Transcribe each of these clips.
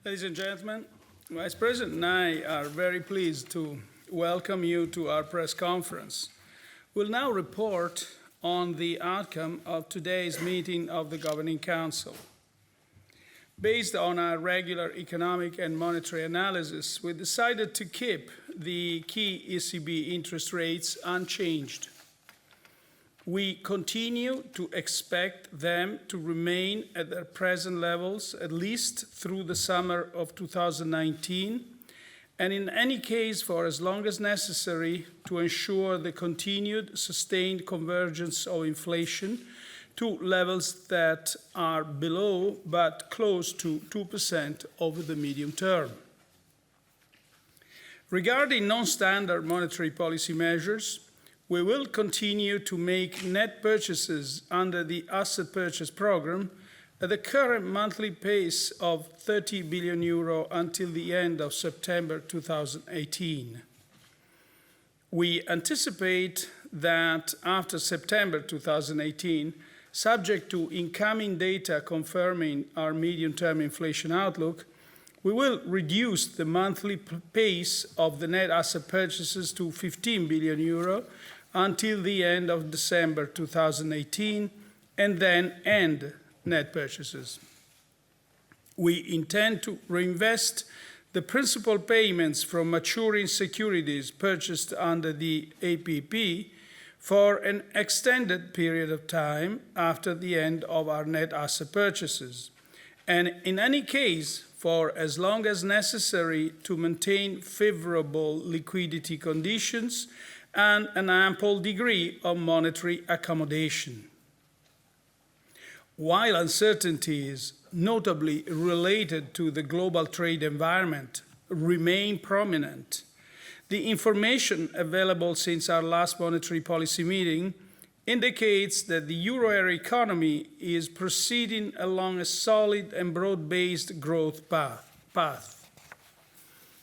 Ladies and gentlemen, Vice President and I are very pleased to welcome you to our press conference. We'll now report on the outcome of today's meeting of the Governing Council. Based on our regular economic and monetary analysis, we decided to keep the key ECB interest rates unchanged. We continue to expect them to remain at their present levels at least through the summer of 2019, and in any case for as long as necessary to ensure the continued sustained convergence of inflation to levels that are below but close to 2% over the medium term. Regarding non-standard monetary policy measures, we will continue to make net purchases under the asset purchase program at the current monthly pace of 30 billion euro until the end of September 2018. We anticipate that after September 2018, subject to incoming data confirming our medium-term inflation outlook, we will reduce the monthly pace of the net asset purchases to 15 billion euro until the end of December 2018, and then end net purchases. We intend to reinvest the principal payments from maturing securities purchased under the APP for an extended period of time after the end of our net asset purchases, and in any case, for as long as necessary to maintain favorable liquidity conditions and an ample degree of monetary accommodation. While uncertainties, notably related to the global trade environment, remain prominent, the information available since our last monetary policy meeting indicates that the euro area economy is proceeding along a solid and broad-based growth path.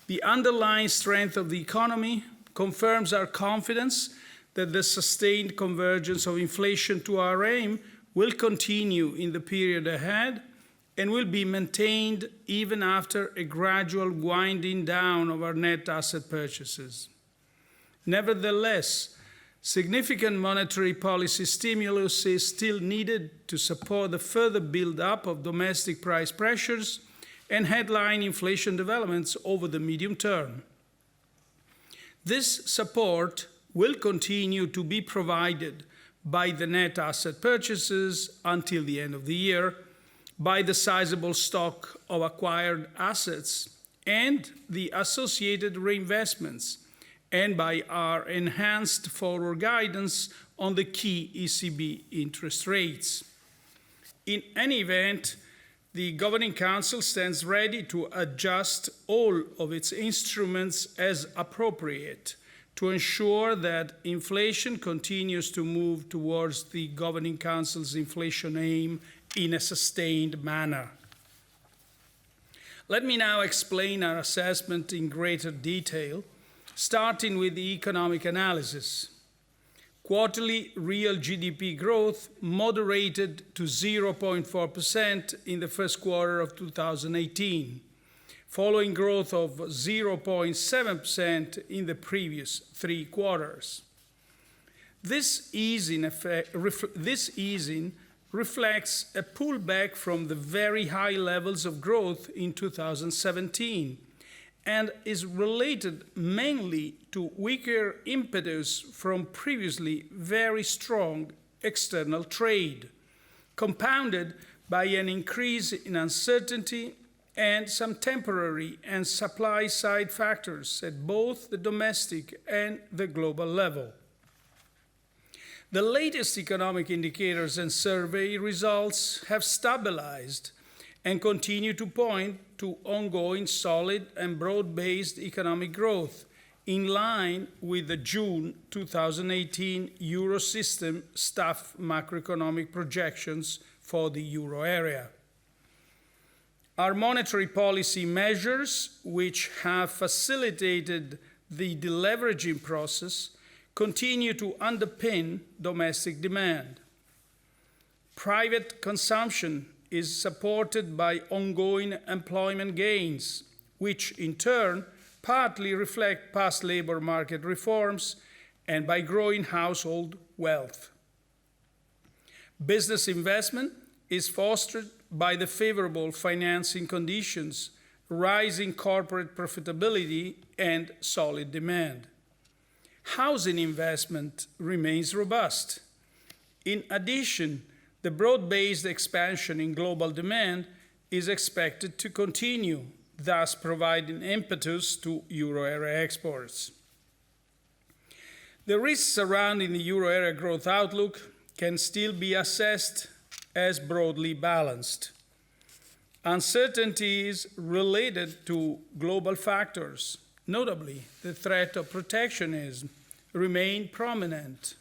The underlying strength of the economy confirms our confidence that the sustained convergence of inflation to our aim will continue in the period ahead and will be maintained even after a gradual winding down of our net asset purchases. Nevertheless, significant monetary policy stimulus is still needed to support the further build-up of domestic price pressures and headline inflation developments over the medium term. This support will continue to be provided by the net asset purchases until the end of the year, by the sizable stock of acquired assets and the associated reinvestments, and by our enhanced forward guidance on the key ECB interest rates. In any event, the Governing Council stands ready to adjust all of its instruments as appropriate to ensure that inflation continues to move towards the Governing Council's inflation aim in a sustained manner. Let me now explain our assessment in greater detail, starting with the economic analysis. Quarterly real GDP growth moderated to 0.4% in the first quarter of 2018, following growth of 0.7% in the previous 3 quarters. This easing reflects a pullback from the very high levels of growth in 2017, and is related mainly to weaker impetus from previously very strong external trade, compounded by an increase in uncertainty and some temporary and supply-side factors at both the domestic and the global level. The latest economic indicators and survey results have stabilized and continue to point to ongoing solid and broad-based economic growth in line with the June 2018 Eurosystem staff macroeconomic projections for the euro area. Our monetary policy measures, which have facilitated the deleveraging process, continue to underpin domestic demand. Private consumption is supported by ongoing employment gains, which in turn partly reflect past labor market reforms and by growing household wealth. Business investment is fostered by the favorable financing conditions, rising corporate profitability, and solid demand. Housing investment remains robust. In addition, the broad-based expansion in global demand is expected to continue, thus providing impetus to euro area exports. The risks surrounding the euro area growth outlook can still be assessed as broadly balanced. Uncertainties related to global factors, notably the threat of protectionism, remain prominent.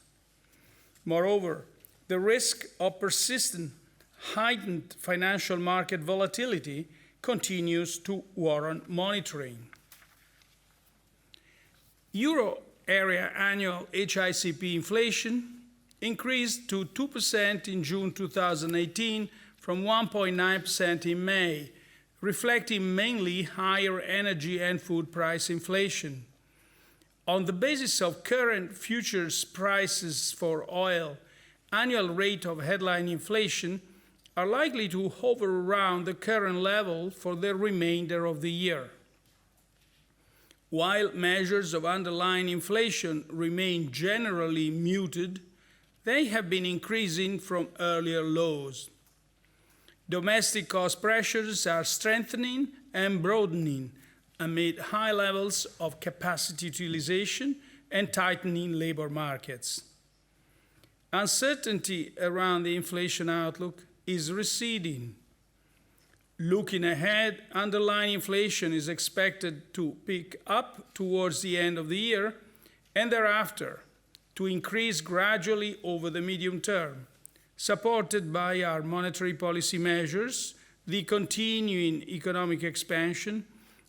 Moreover, the risk of persistent heightened financial market volatility continues to warrant monitoring. Euro area annual HICP inflation increased to 2% in June 2018 from 1.9% in May, reflecting mainly higher energy and food price inflation. On the basis of current futures prices for oil, annual rate of headline inflation are likely to hover around the current level for the remainder of the year. While measures of underlying inflation remain generally muted, they have been increasing from earlier lows. Domestic cost pressures are strengthening and broadening amid high levels of capacity utilization and tightening labor markets. Uncertainty around the inflation outlook is receding. Looking ahead, underlying inflation is expected to pick up towards the end of the year and thereafter to increase gradually over the medium term, supported by our monetary policy measures, the continuing economic expansion,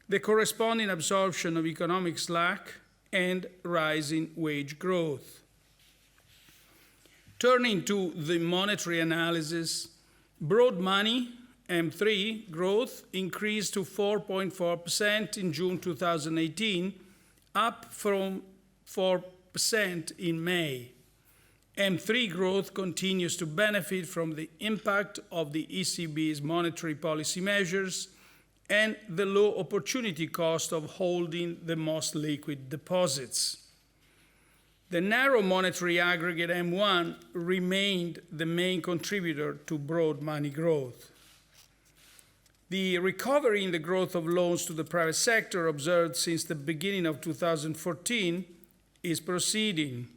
the corresponding absorption of economic slack, and rising wage growth. Turning to the monetary analysis, broad money M3 growth increased to 4.4% in June 2018, up from 4% in May. M3 growth continues to benefit from the impact of the ECB's monetary policy measures and the low opportunity cost of holding the most liquid deposits. The narrow monetary aggregate M1 remained the main contributor to broad money growth. The recovery in the growth of loans to the private sector observed since the beginning of 2014 is proceeding.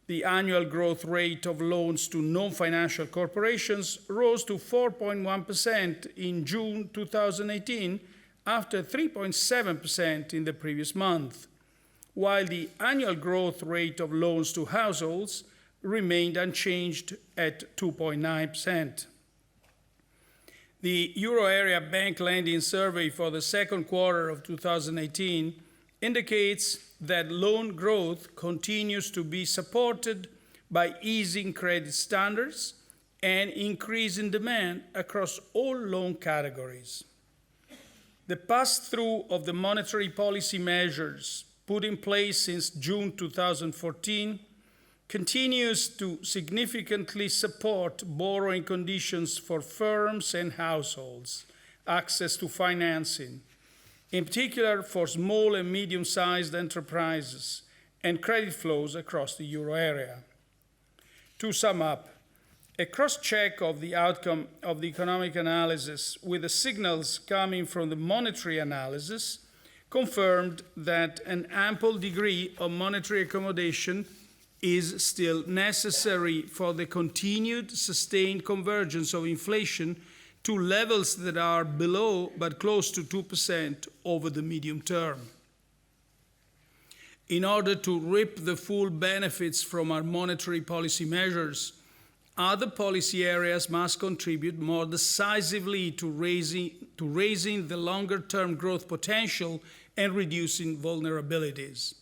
The annual growth rate of loans to non-financial corporations rose to 4.1% in June 2018 after 3.7% in the previous month, while the annual growth rate of loans to households remained unchanged at 2.9%. The Euro Area Bank Lending Survey for the second quarter of 2018 indicates that loan growth continues to be supported by easing credit standards and increase in demand across all loan categories. The pass-through of the monetary policy measures put in place since June 2014 continues to significantly support borrowing conditions for firms and households, access to financing, in particular for small and medium-sized enterprises, and credit flows across the euro area. To sum up, a cross-check of the outcome of the economic analysis with the signals coming from the monetary analysis confirmed that an ample degree of monetary accommodation is still necessary for the continued sustained convergence of inflation to levels that are below but close to 2% over the medium term. In order to reap the full benefits from our monetary policy measures, other policy areas must contribute more decisively to raising the longer-term growth potential and reducing vulnerabilities.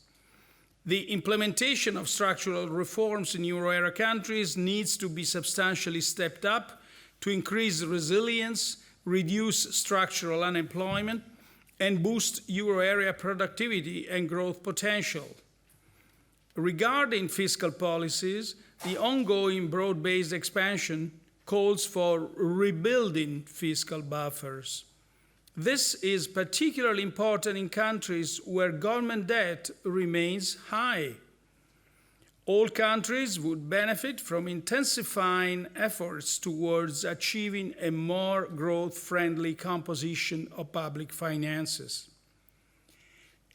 The implementation of structural reforms in euro area countries needs to be substantially stepped up to increase resilience, reduce structural unemployment, and boost euro area productivity and growth potential. Regarding fiscal policies, the ongoing broad-based expansion calls for rebuilding fiscal buffers. This is particularly important in countries where government debt remains high. All countries would benefit from intensifying efforts towards achieving a more growth-friendly composition of public finances.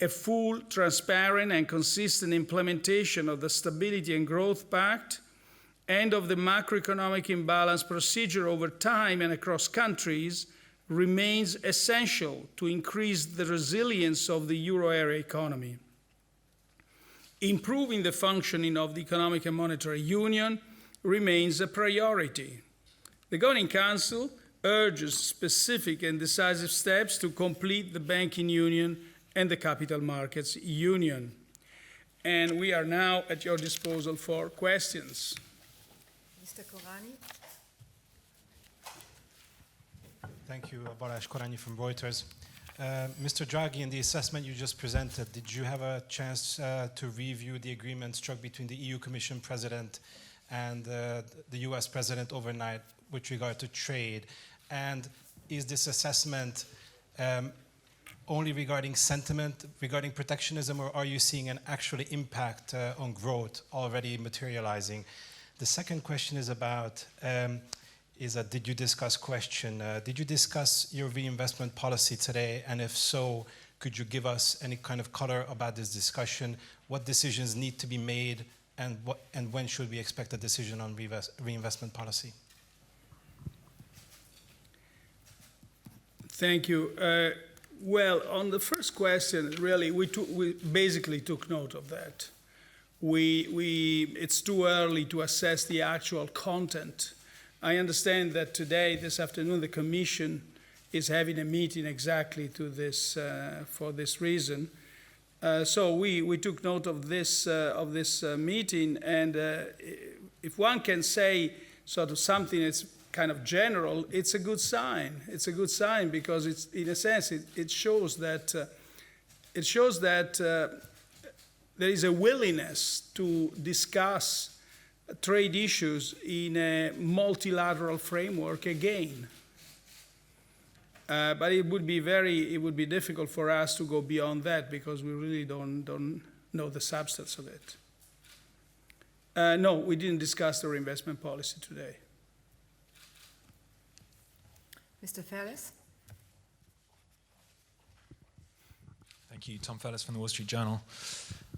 A full, transparent, and consistent implementation of the Stability and Growth Pact and of the macroeconomic imbalance procedure over time and across countries remains essential to increase the resilience of the euro area economy. Improving the functioning of the Economic and Monetary Union remains a priority. The Governing Council urges specific and decisive steps to complete the Banking Union and the Capital Markets Union. And we are now at your disposal for questions. Mr. Korani. Thank you, Balázs Korányi from Reuters. Mr. Draghi, in the assessment you just presented, did you have a chance to review the agreement struck between the EU Commission President and the US President overnight with regard to trade? And is this assessment only regarding sentiment, regarding protectionism, or are you seeing an actual impact on growth already materializing? The second question is about did you discuss question? Did you discuss your reinvestment policy today? And if so, could you give us any kind of color about this discussion? What decisions need to be made, and when should we expect a decision on reinvestment policy? Thank you. Well, on the first question, really, we basically took note of that. It's too early to assess the actual content. I understand that today, this afternoon, the Commission is having a meeting exactly to this, for this reason. So we took note of this meeting, and if one can say sort of something that's kind of general, it's a good sign. It's a good sign because it's, in a sense, it shows that there is a willingness to discuss trade issues in a multilateral framework again. But it would be difficult for us to go beyond that because we really don't know the substance of it. No, we didn't discuss the reinvestment policy today. Mr. Ferris. Thank you. Tom Fellis from the Wall Street Journal.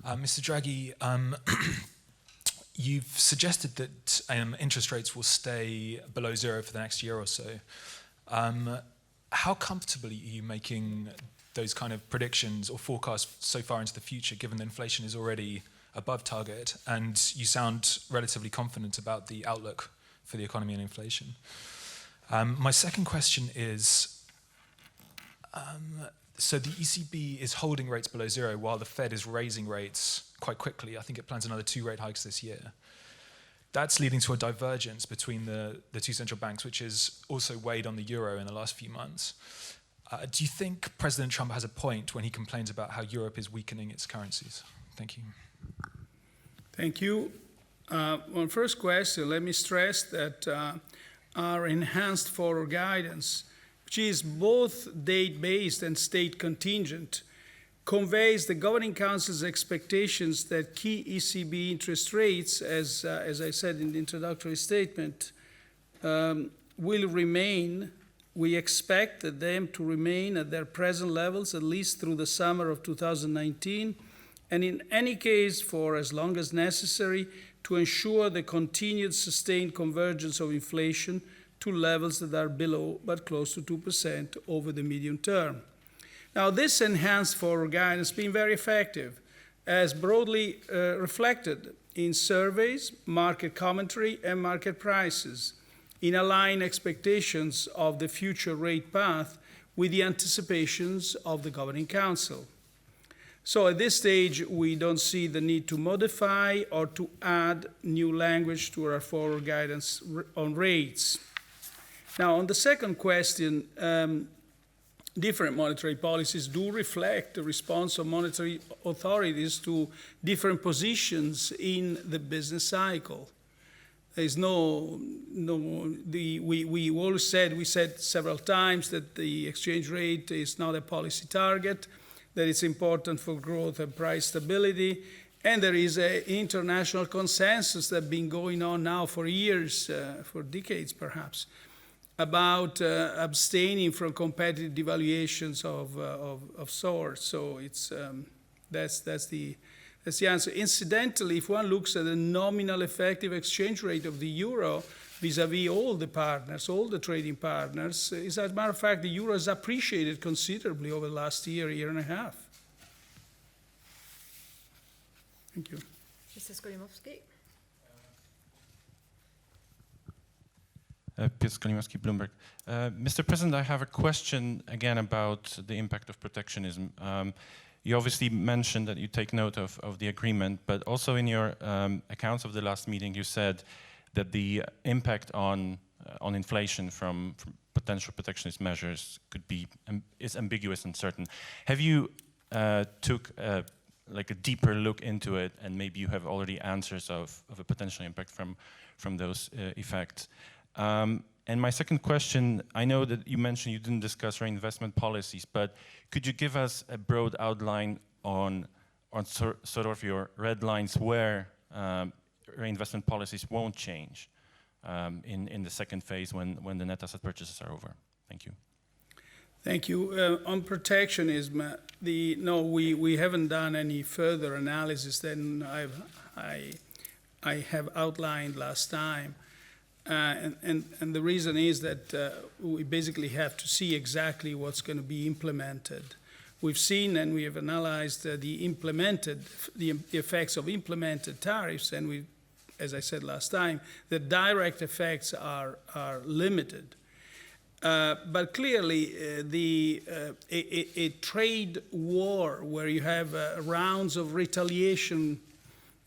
Mr. Draghi, you've suggested that interest rates will stay below zero for the next year or so. How comfortably are you making those kind of predictions or forecasts so far into the future, given that inflation is already above target, and you sound relatively confident about the outlook for the economy and inflation? My second question is, so the ECB is holding rates below zero while the Fed is raising rates quite quickly. I think it plans another 2 rate hikes this year. That's leading to a divergence between the two central banks, which has also weighed on the euro in the last few months. Do you think President Trump has a point when he complains about how Europe is weakening its currencies? Thank you. Thank you. On first question, let me stress that our enhanced forward guidance, which is both date-based and state contingent, conveys the Governing Council's expectations that key ECB interest rates, as I said in the introductory statement, will remain. We expect them to remain at their present levels at least through the summer of 2019, and in any case for as long as necessary to ensure the continued sustained convergence of inflation to levels that are below but close to 2% over the medium term. Now, this enhanced forward guidance has been very effective, as broadly reflected in surveys, market commentary, and market prices, in aligning expectations of the future rate path with the anticipations of the Governing Council. So at this stage, we don't see the need to modify or to add new language to our forward guidance on rates. Now, on the second question, different monetary policies do reflect the response of monetary authorities to different positions in the business cycle. There's we always said, we said several times that the exchange rate is not a policy target, that it's important for growth and price stability, and there is an international consensus that's been going on now for years, for decades perhaps, about abstaining from competitive devaluations of sorts. So it's that's the answer. Incidentally, if one looks at the nominal effective exchange rate of the euro vis-à-vis all the partners, all the trading partners, as a matter of fact, the euro has appreciated considerably over the last year and a half. Thank you. Mr. Skolimowski. Piotr Skolimowski, Bloomberg. Mr. President, I have a question again about the impact of protectionism. You obviously mentioned that you take note of the agreement, but also in your accounts of the last meeting, you said that the impact on inflation from potential protectionist measures is ambiguous and uncertain. Have you took a deeper look into it, and maybe you have already answers of a potential impact from those effects? And my second question, I know that you mentioned you didn't discuss reinvestment policies, but could you give us a broad outline on sort of your red lines where reinvestment policies won't change in the second phase when the net asset purchases are over? Thank you. Thank you. On protectionism, no, we haven't done any further analysis than I have outlined last time. And the reason is that we basically have to see exactly what's going to be implemented. We've seen and we have analyzed the effects of implemented tariffs, and we, as I said last time, the direct effects are limited. But clearly, a trade war where you have rounds of retaliation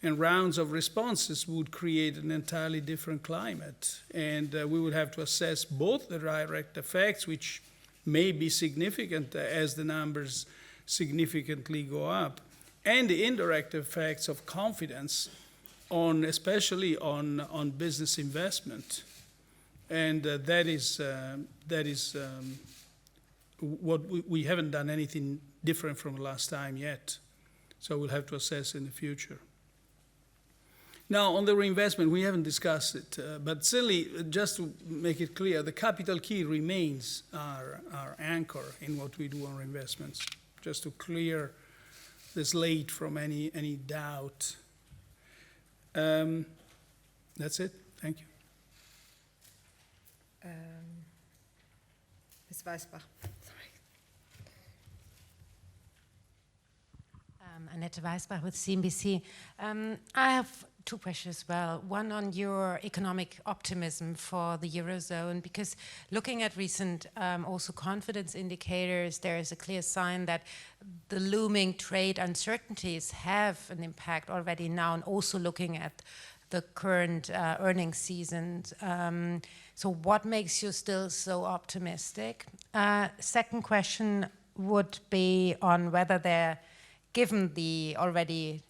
and rounds of responses would create an entirely different climate. And we would have to assess both the direct effects, which may be significant as the numbers significantly go up, and the indirect effects of confidence especially on business investment. And that is what we haven't done anything different from last time yet. So we'll have to assess in the future. Now, on the reinvestment, we haven't discussed it, but certainly, just to make it clear, the capital key remains our anchor in what we do on reinvestments, just to clear the slate from any doubt. That's it. Thank you. Ms. Weisbach. Annette Weisbach with CNBC. I have two questions as well. One on your economic optimism for the Eurozone, because looking at recent also confidence indicators, there is a clear sign that the looming trade uncertainties have an impact already now, and also looking at the current earnings seasons. So what makes you still so optimistic? Second question would be on whether there, given the already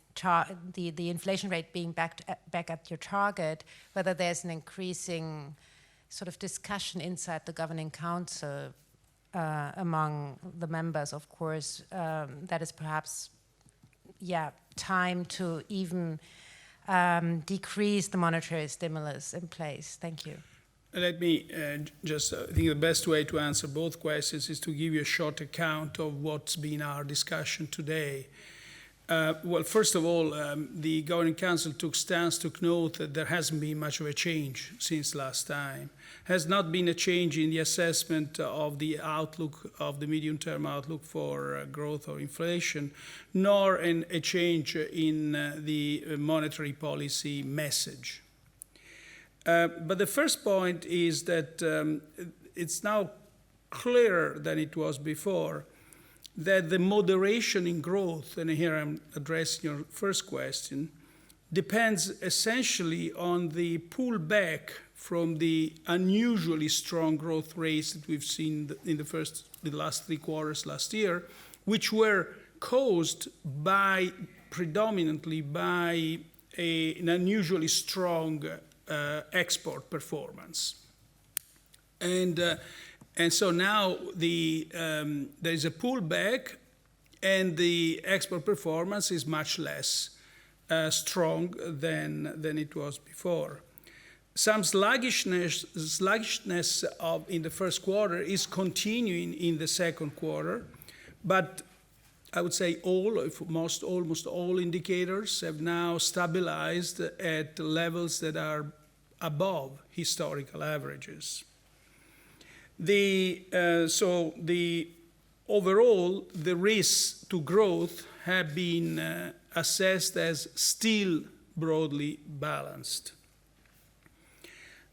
the inflation rate being back at your target, whether there's an increasing sort of discussion inside the governing council among the members, of course, that is perhaps, time to even decrease the monetary stimulus in place. Thank you. Let me I think the best way to answer both questions is to give you a short account of what's been our discussion today. Well, first of all, the Governing Council took note that there hasn't been much of a change since last time. Has not been a change in the assessment of the outlook, of the medium-term outlook for growth or inflation, nor a change in the monetary policy message. But the first point is that it's now clearer than it was before that the moderation in growth, and here I'm addressing your first question, depends essentially on the pullback from the unusually strong growth rates that we've seen in the last 3 quarters last year, which were caused predominantly by an unusually strong export performance. And so now there is a pullback, and the export performance is much less strong than it was before. Some sluggishness in the first quarter is continuing in the second quarter, but I would say almost all indicators have now stabilized at levels that are above historical averages. Overall, the risks to growth have been assessed as still broadly balanced.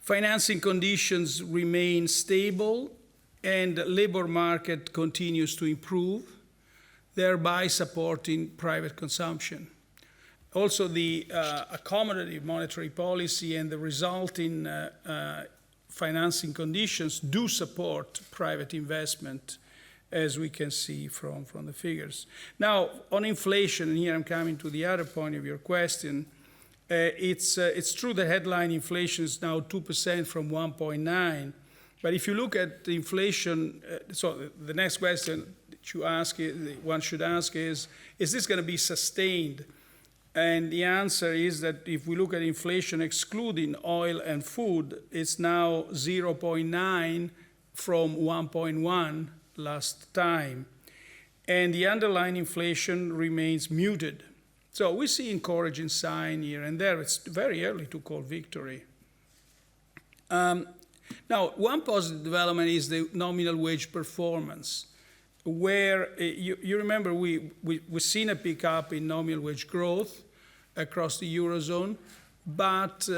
Financing conditions remain stable, and the labor market continues to improve, thereby supporting private consumption. Also, the accommodative monetary policy and the resulting financing conditions do support private investment, as we can see from the figures. Now, on inflation, and here I'm coming to the other point of your question, it's true that headline inflation is now 2% from 1.9, but if you look at the inflation, so the next question that one should ask is this going to be sustained? And the answer is that if we look at inflation excluding oil and food, it's now 0.9 from 1.1 last time. And the underlying inflation remains muted. So we see encouraging sign here and there. It's very early to call victory. Now, one positive development is the nominal wage performance, where you remember we've seen a pickup in nominal wage growth across the Eurozone, but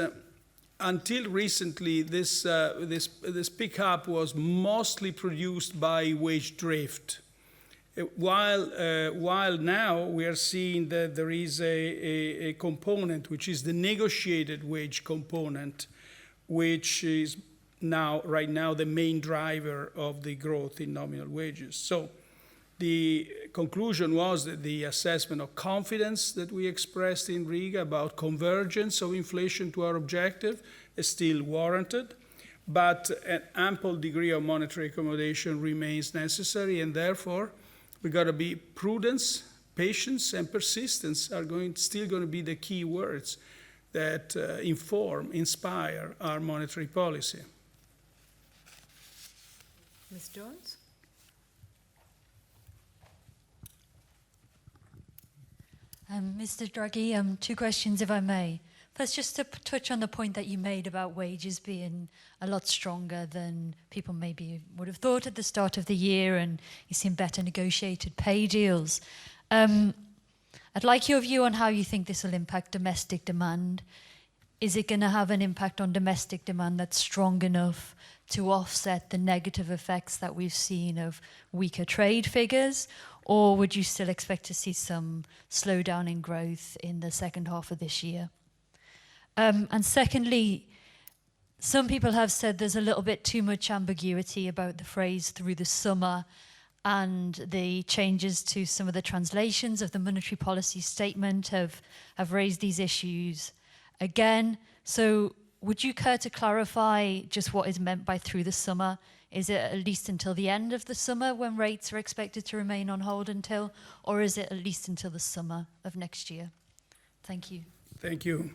until recently, this pickup was mostly produced by wage drift. While now we are seeing that there is a component, which is the negotiated wage component, which is right now the main driver of the growth in nominal wages. So the conclusion was that the assessment of confidence that we expressed in Riga about convergence of inflation to our objective is still warranted, but an ample degree of monetary accommodation remains necessary, and therefore we've got to be prudence, patience, and persistence are still going to be the key words that inspire our monetary policy. Ms. Jones? Mr. Draghi, 2 questions, if I may. First, just to touch on the point that you made about wages being a lot stronger than people maybe would have thought at the start of the year, and you've seen better negotiated pay deals. I'd like your view on how you think this will impact domestic demand. Is it going to have an impact on domestic demand that's strong enough to offset the negative effects that we've seen of weaker trade figures? Or would you still expect to see some slowdown in growth in the second half of this year? And secondly, some people have said there's a little bit too much ambiguity about the phrase "through the summer," and the changes to some of the translations of the monetary policy statement have raised these issues again. So would you care to clarify just what is meant by "through the summer"? Is it at least until the end of the summer when rates are expected to remain on hold until, or is it at least until the summer of next year? Thank you. Thank you.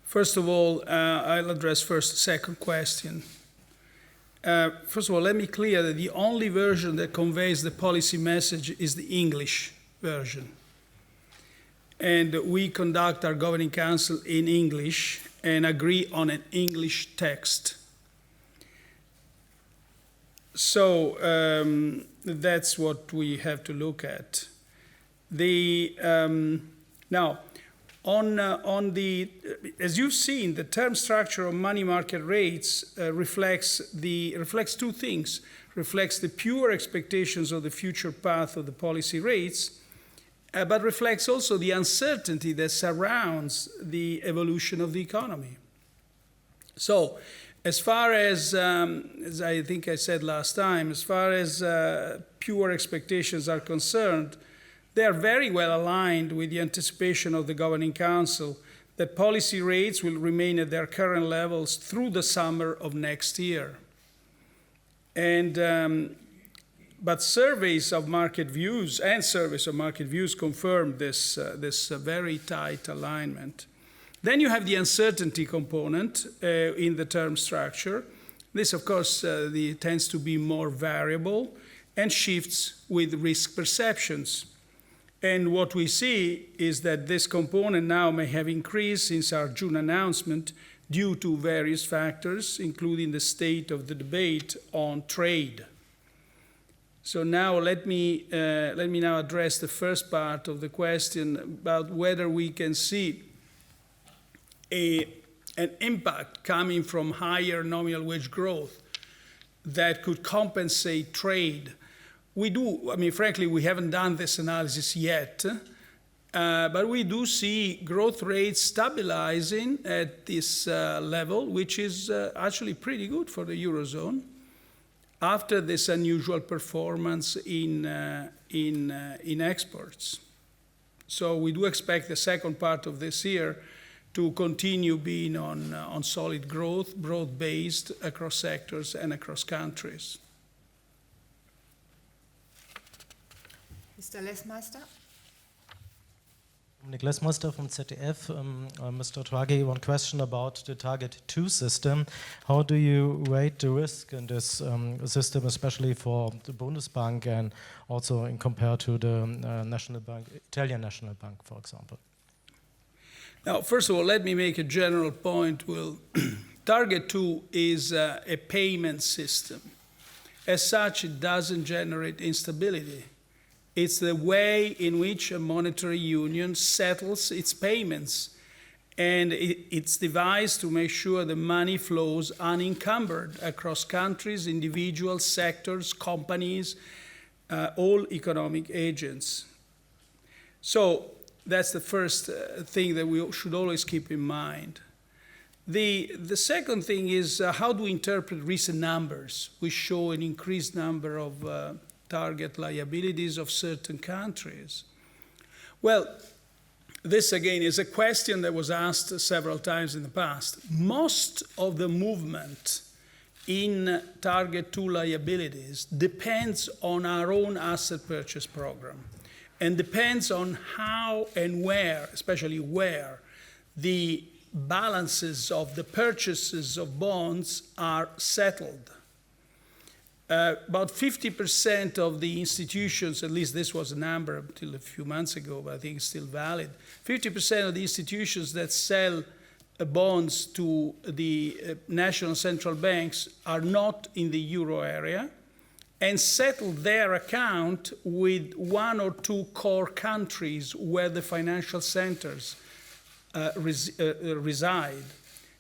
First of all, I'll address first the second question. First of all, let me clear that the only version that conveys the policy message is the English version. And we conduct our governing council in English and agree on an English text. So that's what we have to look at. Now, as you've seen, the term structure of money market rates reflects 2 things. Reflects the pure expectations of the future path of the policy rates, but reflects also the uncertainty that surrounds the evolution of the economy. So As far as I think I said last time, as far as pure expectations are concerned, they are very well aligned with the anticipation of the Governing Council that policy rates will remain at their current levels through the summer of next year. But surveys of market views confirm this very tight alignment. Then you have the uncertainty component in the term structure. This, of course, tends to be more variable and shifts with risk perceptions. And what we see is that this component now may have increased since our June announcement due to various factors, including the state of the debate on trade. So now let me now address the first part of the question about whether we can see an impact coming from higher nominal wage growth that could compensate trade. We do, I mean, frankly, we haven't done this analysis yet, but we do see growth rates stabilizing at this level, which is actually pretty good for the Eurozone after this unusual performance in exports. So we do expect the second part of this year to continue being on solid growth, broad-based across sectors and across countries. Mr. Lessmeister. Nick Lessmeister from ZDF. Mr. Draghi, one question about the Target 2 system. How do you rate the risk in this system, especially for the Bundesbank and also in compared to the National Bank, Italian National Bank, for example? Now, first of all, let me make a general point. Well, Target 2 is a payment system. As such, it doesn't generate instability. It's the way in which a monetary union settles its payments. And it's devised to make sure the money flows unencumbered across countries, individuals, sectors, companies, all economic agents. So that's the first thing that we should always keep in mind. The second thing is how do we interpret recent numbers, which show an increased number of target liabilities of certain countries? Well, this again is a question that was asked several times in the past. Most of the movement in Target 2 liabilities depends on our own asset purchase program and depends on how and where, especially where, the balances of the purchases of bonds are settled. About 50% of the institutions, at least this was a number until a few months ago, but I think it's still valid, 50% of the institutions that sell bonds to the national central banks are not in the euro area and settle their account with one or two core countries where the financial centers reside.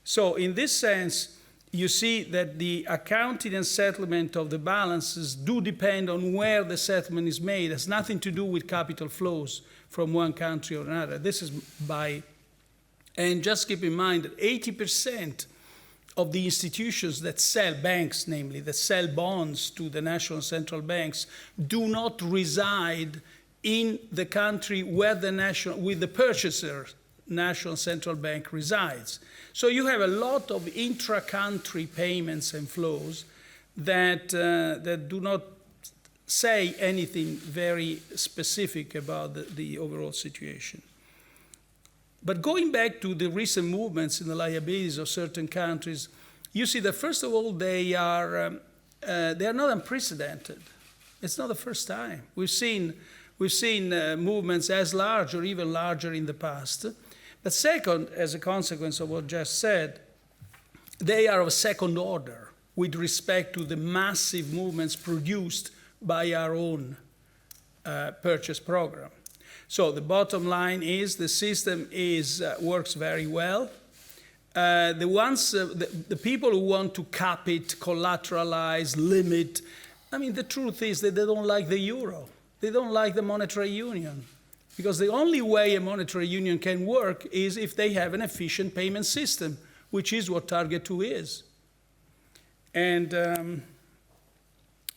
So in this sense, you see that the accounting and settlement of the balances do depend on where the settlement is made. It has nothing to do with capital flows from one country or another. This is and just keep in mind that 80% of the institutions that sell, banks namely, that sell bonds to the national central banks do not reside in the country where with the purchaser national central bank resides. So you have a lot of intra-country payments and flows that do not say anything very specific about the overall situation. But going back to the recent movements in the liabilities of certain countries, you see that first of all they are not unprecedented. It's not the first time. We've seen movements as large or even larger in the past. But second, as a consequence of what just said, they are of second order with respect to the massive movements produced by our own purchase program. So the bottom line is the system works very well. The people who want to cap it, collateralize, limit, I mean, the truth is that they don't like the euro. They don't like the monetary union. Because the only way a monetary union can work is if they have an efficient payment system, which is what Target 2 is. And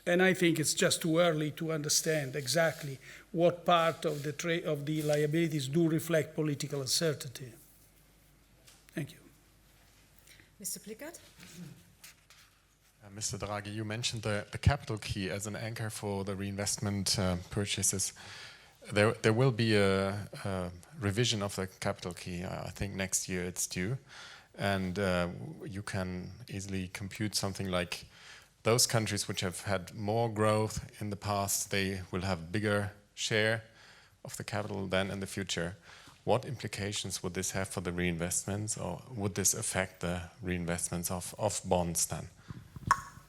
I think it's just too early to understand exactly what part of the liabilities do reflect political uncertainty. Thank you. Mr. Plickert? Mr. Draghi, you mentioned the capital key as an anchor for the reinvestment purchases. There will be a revision of the capital key. I think next year it's due. And you can easily compute something like those countries which have had more growth in the past, they will have bigger share of the capital than in the future. What implications would this have for the reinvestments, or would this affect the reinvestments of bonds then?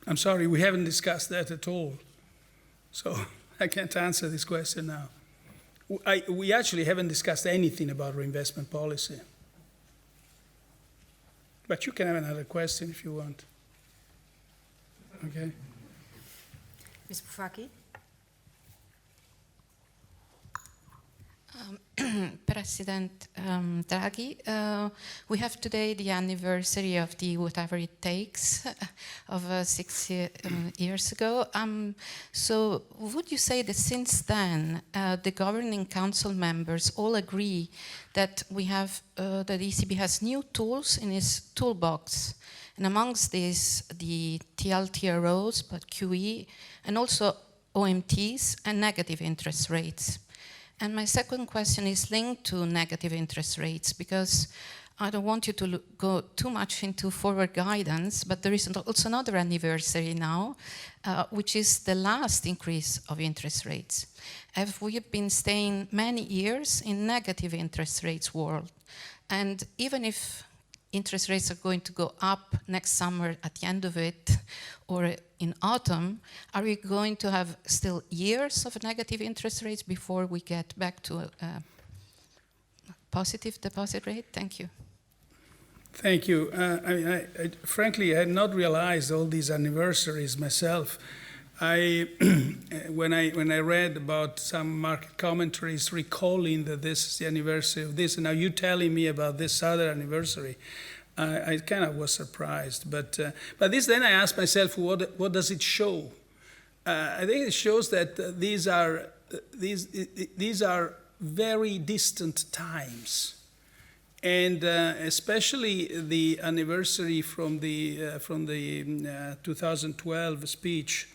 I'm sorry, we haven't discussed that at all. So I can't answer this question now. We actually haven't discussed anything about reinvestment policy. But you can have another question if you want. Okay. Ms. Pufaki? President Draghi, we have today the anniversary of the Whatever It Takes of 6 years ago. So would you say that since then the governing council members all agree that we have that the ECB has new tools in its toolbox, and amongst these the TLTROs, but QE, and also OMTs and negative interest rates? And my second question is linked to negative interest rates, because I don't want you to go too much into forward guidance, but there is also another anniversary now, which is the last increase of interest rates. We have been staying many years in negative interest rates world, and even if interest rates are going to go up next summer at the end of it, or in autumn, are we going to have still years of negative interest rates before we get back to a positive deposit rate? Thank you. Thank you. Frankly, I had not realized all these anniversaries myself. When I read about some market commentaries recalling that this is the anniversary of this, and now you telling me about this other anniversary, I kind of was surprised. But this, then I asked myself, what does it show? I think it shows that these are very distant times, and especially the anniversary from the 2012 speech.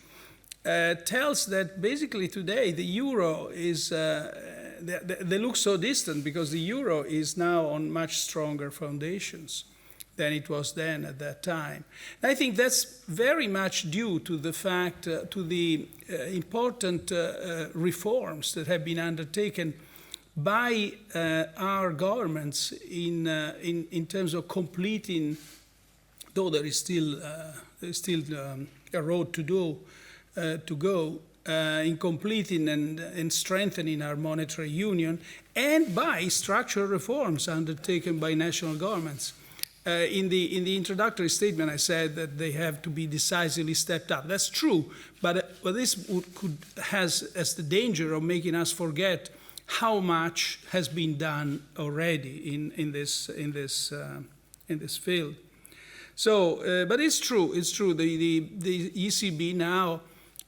Tells that basically today the euro is, they look so distant because the euro is now on much stronger foundations than it was then at that time. And I think that's very much due to the fact, to the important reforms that have been undertaken by our governments in terms of completing, though there is still a road to go in completing and strengthening our monetary union, and by structural reforms undertaken by national governments. In the introductory statement, I said that they have to be decisively stepped up. That's true, but this has as the danger of making us forget how much has been done already in this field. So, but it's true. It's true. The ECB now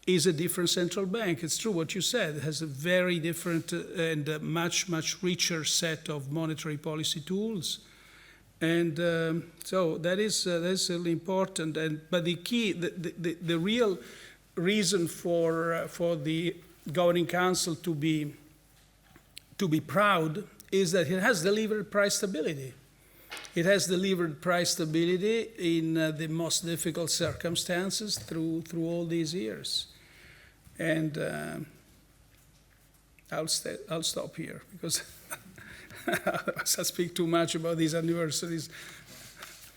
is a different central bank. It's true what you said. It has a very different and much richer set of monetary policy tools, and so that is really important. But the key, the real reason for the governing council to be proud is that it has delivered price stability. It has delivered price stability in the most difficult circumstances through all these years. And I'll stop here because I speak too much about these anniversaries.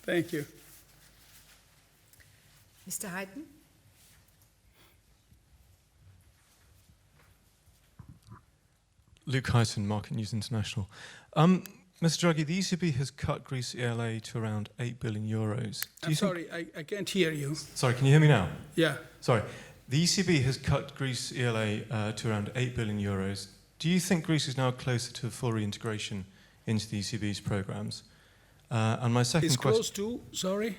Thank you. Mr. Hayton? Luke Hyson, Market News International. Mr. Draghi, the ECB has cut Greece ELA to around 8 billion euros. I'm sorry, I can't hear you. Sorry, can you hear me now? Yeah. Sorry. The ECB has cut Greece ELA to around 8 billion euros. Do you think Greece is now closer to full reintegration into the ECB's programs? And my second question... It's close to, sorry?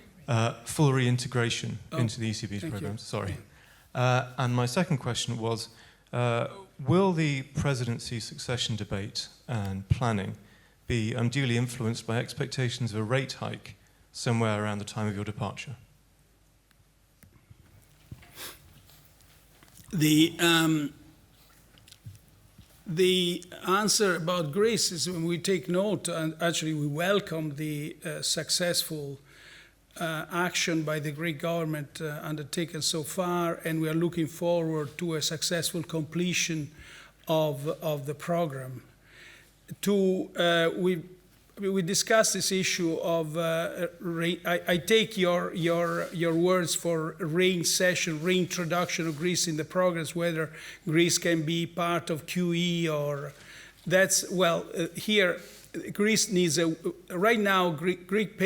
full reintegration into the ECB's thank you. programs. Sorry. And my second question was, will the presidency succession debate and planning be unduly influenced by expectations of a rate hike somewhere around the time of your departure? The answer about Greece is when we take note, and actually we welcome the successful action by the Greek government undertaken so far, and we are looking forward to a successful completion of the program. We discussed this issue of, I take your words for reintroduction of Greece in the progress, whether Greece can be part of QE or that's, well, here Greece needs right now Greek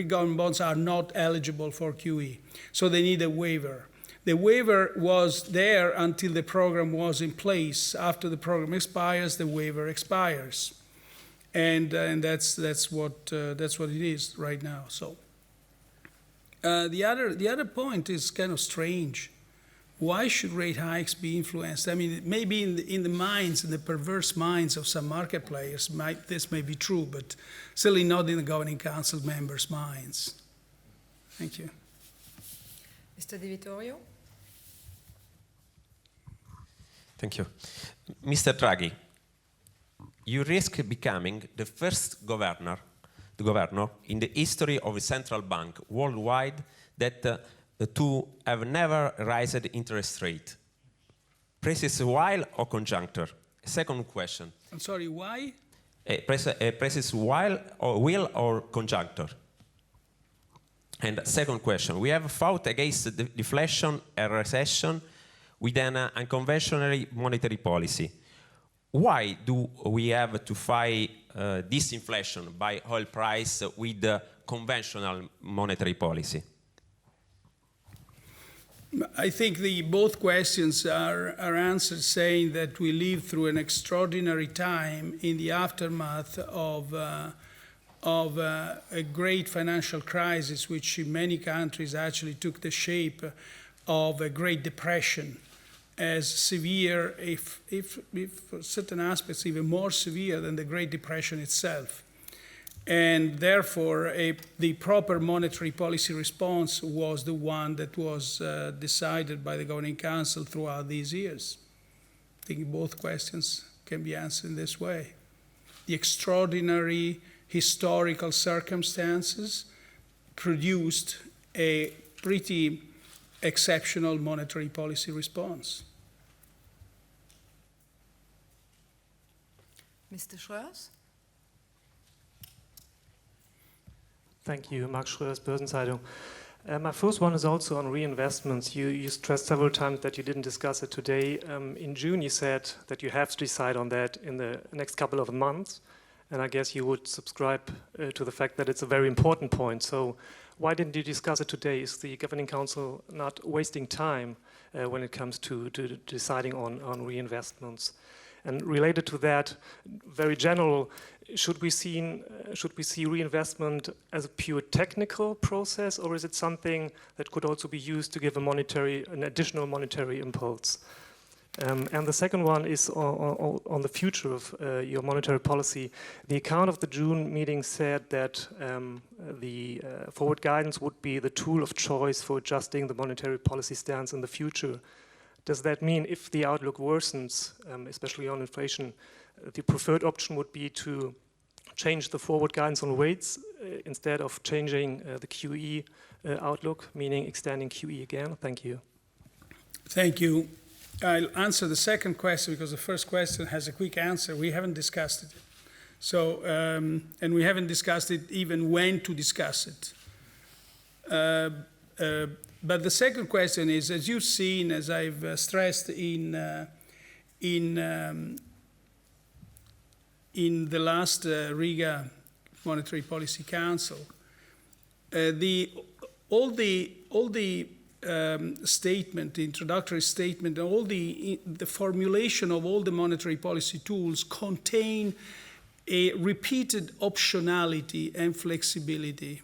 government bonds are not eligible for QE, so they need a waiver. The waiver was there until the program was in place. After the program expires, the waiver expires. And that's what it is right now. So the other point is kind of strange. Why should rate hikes be influenced? I mean, maybe in the minds, in the perverse minds of some market players, this may be true, but certainly not in the governing council members' minds. Thank you. Mr. Di Vittorio. Thank you. Mr. Draghi, you risk becoming the first governor in the history of a central bank worldwide that to have never raised interest rate. Prices while or conjuncture? Second question. I'm sorry, why? Prices while or will or conjuncture? And second question, we have fought against deflation and recession with an unconventional monetary policy. Why do we have to fight disinflation by oil price with the conventional monetary policy? I think both questions are answered saying that we live through an extraordinary time in the aftermath of a great financial crisis, which in many countries actually took the shape of a Great Depression, as severe, if for certain aspects even more severe than the Great Depression itself. And therefore, the proper monetary policy response was the one that was decided by the Governing Council throughout these years. I think both questions can be answered in this way. The extraordinary historical circumstances produced a pretty exceptional monetary policy response. Mr. Schröers. Thank you, Mark Schröers, Börsenzeitung. My first one is also on reinvestments. You stressed several times that you didn't discuss it today. In June, you said that you have to decide on that in the next couple of months, and I guess you would subscribe to the fact that it's a very important point. So why didn't you discuss it today? Is the Governing Council not wasting time when it comes to deciding on reinvestments? And related to that, very general, should we see reinvestment as a pure technical process, or is it something that could also be used to give an additional monetary impulse? And the second one is on the future of your monetary policy. The account of the June meeting said that the forward guidance would be the tool of choice for adjusting the monetary policy stance in the future. Does that mean if the outlook worsens, especially on inflation, the preferred option would be to change the forward guidance on rates instead of changing the QE outlook, meaning extending QE again? Thank you. Thank you. I'll answer the second question because the first question has a quick answer. We haven't discussed it. So, and we haven't discussed it even when to discuss it. But the second question is, as you've seen, as I've stressed in the last Riga Monetary Policy Council, all the statement, the introductory statement, all the formulation of all the monetary policy tools contain a repeated optionality and flexibility.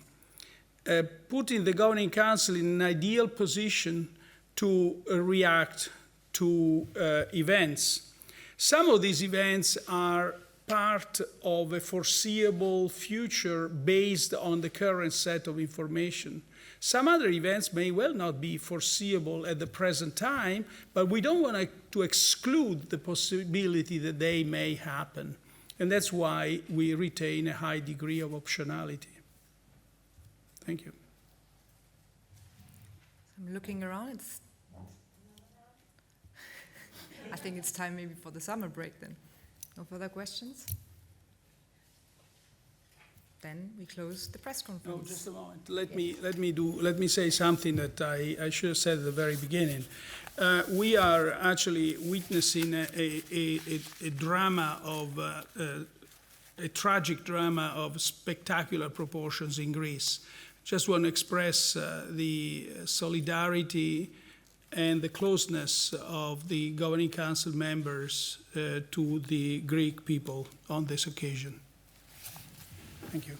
putting the Governing Council in an ideal position to react to events. Some of these events are part of a foreseeable future based on the current set of information. Some other events may well not be foreseeable at the present time, but we don't want to exclude the possibility that they may happen. And that's why we retain a high degree of optionality. Thank you. I'm looking around. I think it's time maybe for the summer break then. No further questions? Then we close the press conference. No, just a moment. Let me say something that I should have said at the very beginning. We are actually witnessing a drama of a tragic drama of spectacular proportions in Greece. Just want to express the solidarity and the closeness of the Governing Council members to the Greek people on this occasion. Thank you.